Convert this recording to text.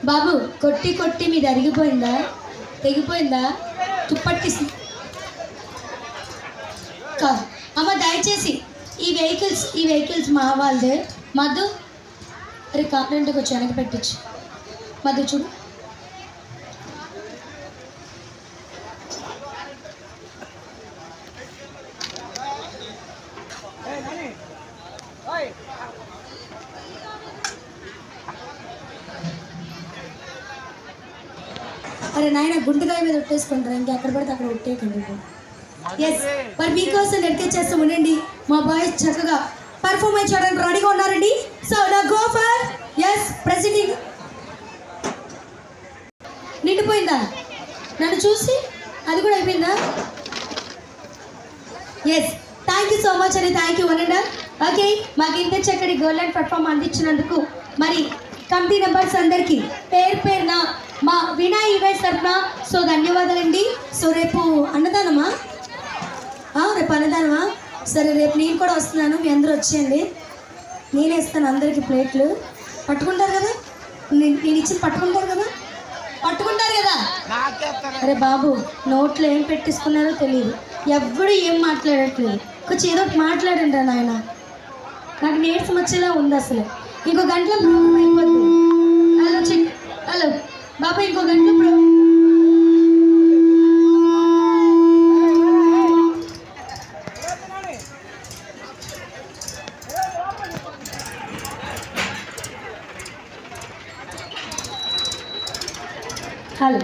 బాబు కొట్టి కొట్టి మీది అరిగిపోయిందా, తెగిపోయిందా, తుప్పట్టి అమ్మ దయచేసి ఈ వెహికల్స్ మా వాళ్ళదే. మధు అరే కాంప్లైంట్కి వచ్చి వెనక్కి పెట్టచ్చు. మధు చూడు, అరే నాయన గుండెకాయ మీద ఉట్టేసుకుంటారా, ఇంకెక్కడ పడితే అక్కడ ఉట్టేయకండి. ఎస్, మరి మీకోసం డెడికేట్ చేస్తాం. ఉండండి, మా బాయ్స్ చక్కగా పర్ఫార్మెన్స్ చేయడానికి రెడీగా ఉన్నారండి. సో నా గో ఫర్ ఎస్ ప్రెసిడెంట్. నిండిపోయిందా నన్ను చూసి? అది కూడా అయిపోయిందా? Yes, thank you so much అండి. Thank you one. ఓకే, మాకు ఇంత చక్కటి గోల్డెన్ ప్లాట్ఫామ్ అందించినందుకు మరి కమిటీ మెంబర్స్ అందరికీ పేరు పేరున మా వినాయ్ ఈవెంట్స్ తరఫున సో ధన్యవాదాలండి. సో రేపు అన్నదానమా? రేపు అన్నదానమా? సరే, రేపు నేను కూడా వస్తున్నాను, మీ అందరూ వచ్చేయండి. నేనే ఇస్తాను అందరికీ ప్లేట్లు. పట్టుకుంటారు కదా, నేను ఇచ్చి పట్టుకుంటారు కదా, పట్టుకుంటారు కదా. అరే బాబు, నోట్లో ఏం పెట్టించుకున్నారో తెలియదు, ఎవ్వడు ఏం మాట్లాడట్లేదు. కొంచెం ఏదో ఒకటి మాట్లాడండి నాయన, నాకు నీరసం వచ్చేలా ఉంది అసలు. ఇంకో గంటలో ప్రోగ్రామ్ అయిపోద్ది. హలో హలో బాబా, ఇంకో గంటలో హలో